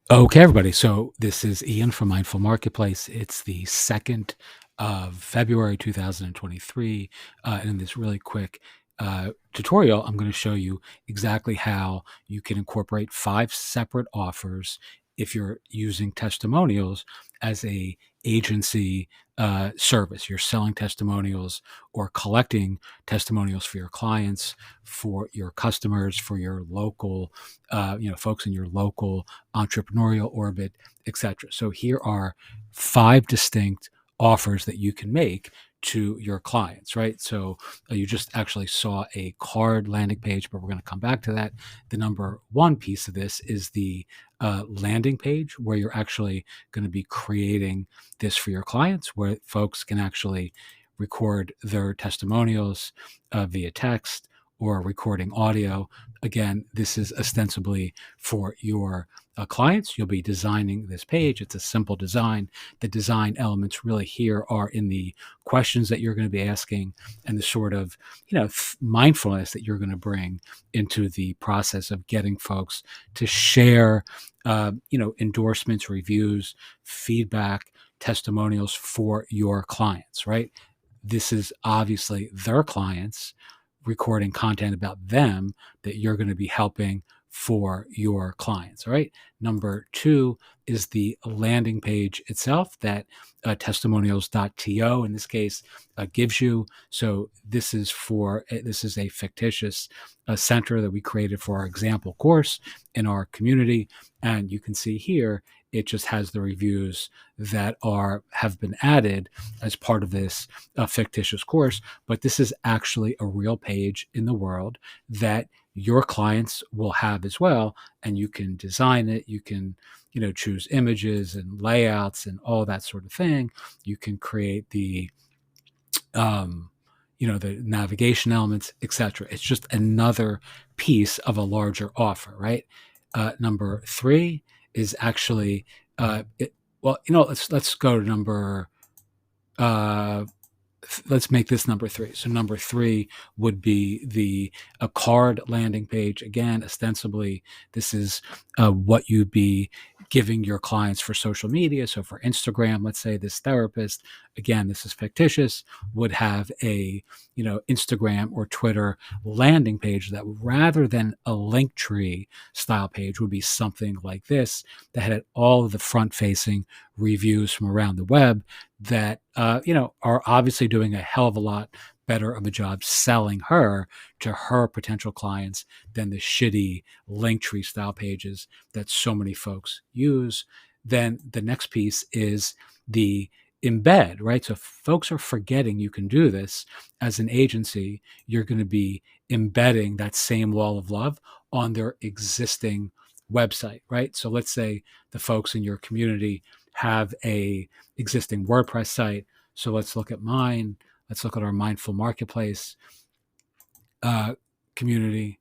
Okay, everybody. So this is Ian from Mindful Marketplace. It's the 2nd of February 2023. And in this really quick tutorial, I'm going to show you exactly how you can incorporate 5 separate offers if you're using testimonials as a agency service. You're selling testimonials or collecting testimonials for your clients, for your customers, for your local, folks in your local entrepreneurial orbit, etc. So here are 5 distinct offers that you can make to your clients, right? So you just actually saw a card landing page, but we're going to come back to that. The number one piece of this is the landing page where you're actually going to be creating this for your clients, where folks can actually record their testimonials via text or recording audio. Again, this is ostensibly for your clients. You'll be designing this page. It's a simple design. The design elements really here are in the questions that you're going to be asking and the sort of, mindfulness that you're going to bring into the process of getting folks to share, endorsements, reviews, feedback, testimonials for your clients, right? This is obviously their clients recording content about them that you're going to be helping for your clients. All right. Number two is the landing page itself that testimonials.to in this case gives you. So this is a fictitious center that we created for our example course in our community. And you can see here, it just has the reviews that have been added as part of this fictitious course, but this is actually a real page in the world that your clients will have as well, and you can design it. You can, choose images and layouts and all that sort of thing. You can create um, the navigation elements, etc. It's just another piece of a larger offer, right? Number three is actually, let's go to uh, let's make this number three. So number three would be the a card landing page. Again, ostensibly, this is what you'd be giving your clients for social media. So for Instagram, let's say this therapist, again, this is fictitious, would have a Instagram or Twitter landing page that rather than a link tree style page would be something like this that had all of the front facing reviews from around the web that are obviously doing a hell of a lot better of a job selling her to her potential clients than the shitty Linktree style pages that so many folks use. Then the next piece is the embed, right? So folks are forgetting you can do this as an agency. You're going to be embedding that same wall of love on their existing website, right? So let's say the folks in your community have a existing WordPress site. So let's look at mine. Let's look at our Mindful Marketplace community,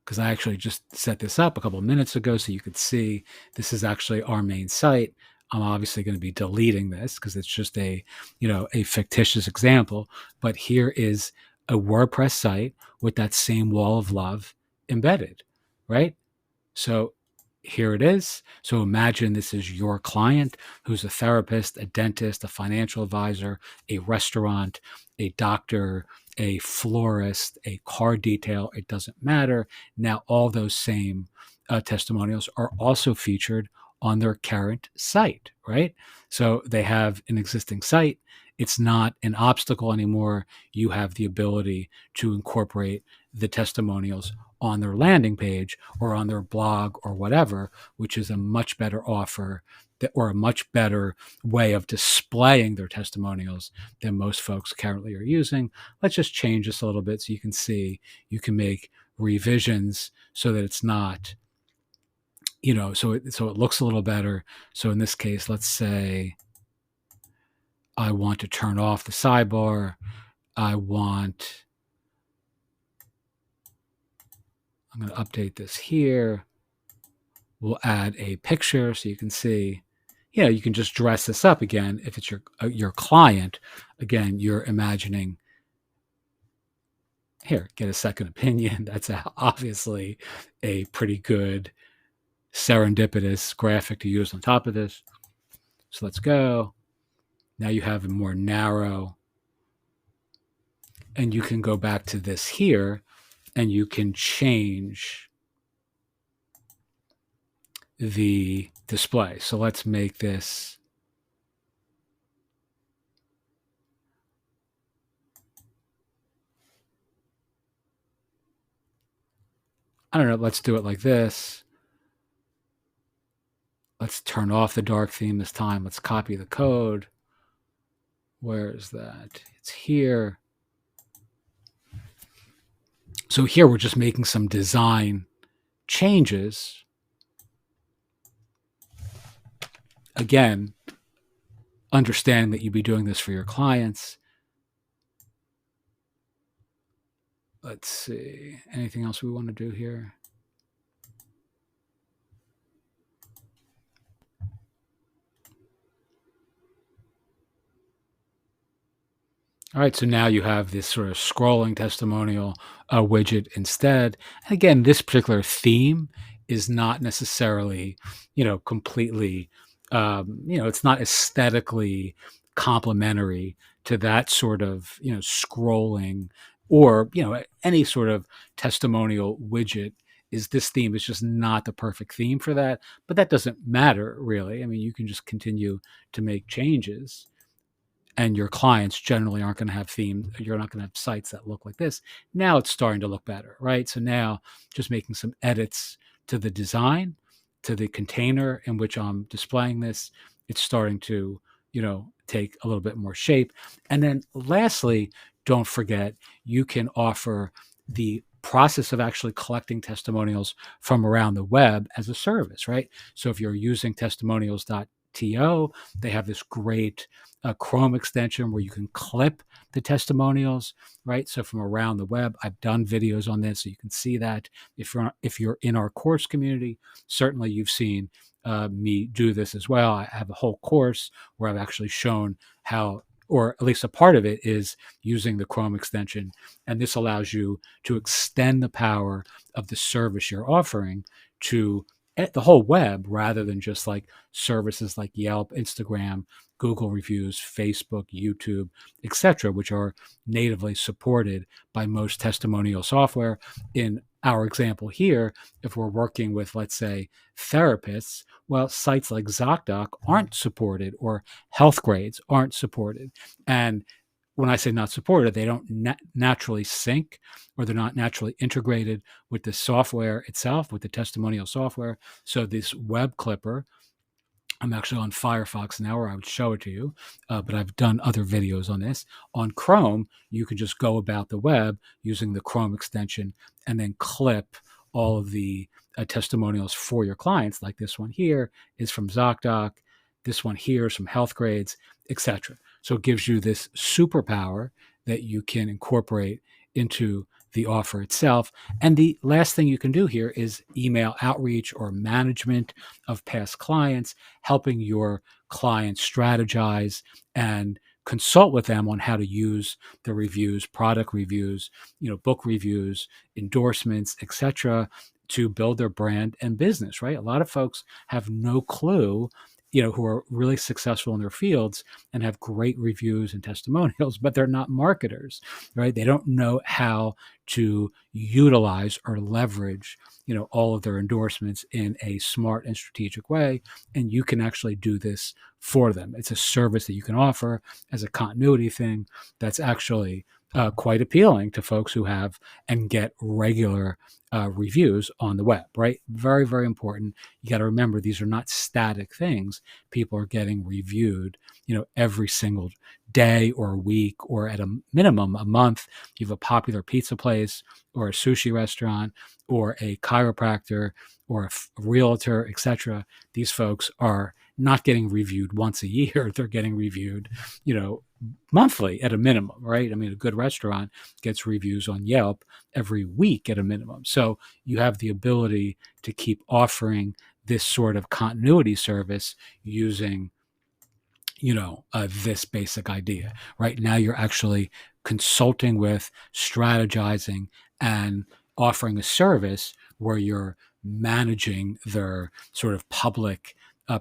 because I actually just set this up a couple of minutes ago so you could see this is actually our main site. I'm obviously going to be deleting this because it's just a fictitious example. But here is a WordPress site with that same wall of love embedded, right? So here it is. So imagine this is your client who's a therapist, a dentist, a financial advisor, a restaurant, a doctor, a florist, a car detail. It doesn't matter. Now, all those same testimonials are also featured on their current site, right? So they have an existing site. It's not an obstacle anymore. You have the ability to incorporate the testimonials on their landing page or on their blog or whatever, which is a much better offer or a much better way of displaying their testimonials than most folks currently are using. Let's just change this a little bit so you can see you can make revisions so that it's not, so it looks a little better. So in this case, let's say I want to turn off the sidebar. I'm going to update this here. We'll add a picture so you can see, you can just dress this up again. If it's your client, again, you're imagining, here, get a second opinion. That's obviously a pretty good serendipitous graphic to use on top of this. So let's go. Now you have a more narrow, and you can go back to this here and you can change the display. So let's make this, I don't know, let's do it like this. Let's turn off the dark theme this time. Let's copy the code. Where is that? It's here. So here we're just making some design changes. Again, understand that you'd be doing this for your clients. Let's see, anything else we want to do here? All right, so now you have this sort of scrolling testimonial widget instead. And again, this particular theme is not necessarily, completely, it's not aesthetically complementary to that sort of, scrolling or, any sort of testimonial widget. This theme is just not the perfect theme for that, but that doesn't matter really. I mean, you can just continue to make changes, and your clients generally aren't going to have themes. You're not going to have sites that look like this. Now it's starting to look better, right? So now just making some edits to the design, to the container in which I'm displaying this, it's starting to, take a little bit more shape. And then lastly, don't forget, you can offer the process of actually collecting testimonials from around the web as a service, right? So if you're using testimonials.to, they have this great Chrome extension where you can clip the testimonials, right? So from around the web, I've done videos on this, so you can see that. If you're in our course community, certainly you've seen me do this as well. I have a whole course where I've actually shown how, or at least a part of it is using the Chrome extension. And this allows you to extend the power of the service you're offering to the whole web rather than just like services like Yelp, Instagram, Google reviews, Facebook, YouTube, etc., which are natively supported by most testimonial software. In our example here, if we're working with, let's say, therapists, well, sites like ZocDoc aren't supported, or Healthgrades aren't supported. And when I say not supported, they don't naturally sync, or they're not naturally integrated with the software itself, with the testimonial software. So this web clipper, I'm actually on Firefox now, or I would show it to you, but I've done other videos on this. On Chrome, you can just go about the web using the Chrome extension and then clip all of the testimonials for your clients. Like this one here is from ZocDoc. This one here is from Healthgrades, etc. So it gives you this superpower that you can incorporate into the offer itself. And the last thing you can do here is email outreach or management of past clients, helping your clients strategize and consult with them on how to use the reviews, product reviews, book reviews, endorsements, etc., to build their brand and business, right? A lot of folks have no clue, who are really successful in their fields and have great reviews and testimonials, but they're not marketers, right? They don't know how to utilize or leverage, all of their endorsements in a smart and strategic way. And you can actually do this for them. It's a service that you can offer as a continuity thing that's actually quite appealing to folks who have and get regular reviews on the web, right? Very, very important. You got to remember, these are not static things. People are getting reviewed, every single day or week, or at a minimum a month. You have a popular pizza place or a sushi restaurant or a chiropractor or a realtor, etc. These folks are not getting reviewed once a year. They're getting reviewed, monthly at a minimum, right? I mean, a good restaurant gets reviews on Yelp every week at a minimum. So you have the ability to keep offering this sort of continuity service using, this basic idea. Right now, you're actually consulting with, strategizing, and offering a service where you're managing their sort of public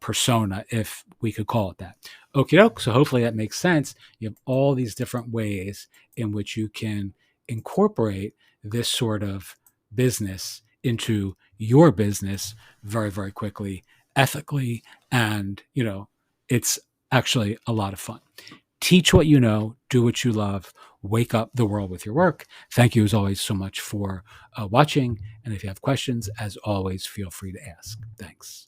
persona, if we could call it that. Okie doke. So hopefully that makes sense. You have all these different ways in which you can incorporate this sort of business into your business very, very quickly, ethically, and it's actually a lot of fun. Teach what you know, do what you love, wake up the world with your work. Thank you as always so much for watching. And if you have questions, as always, feel free to ask. Thanks.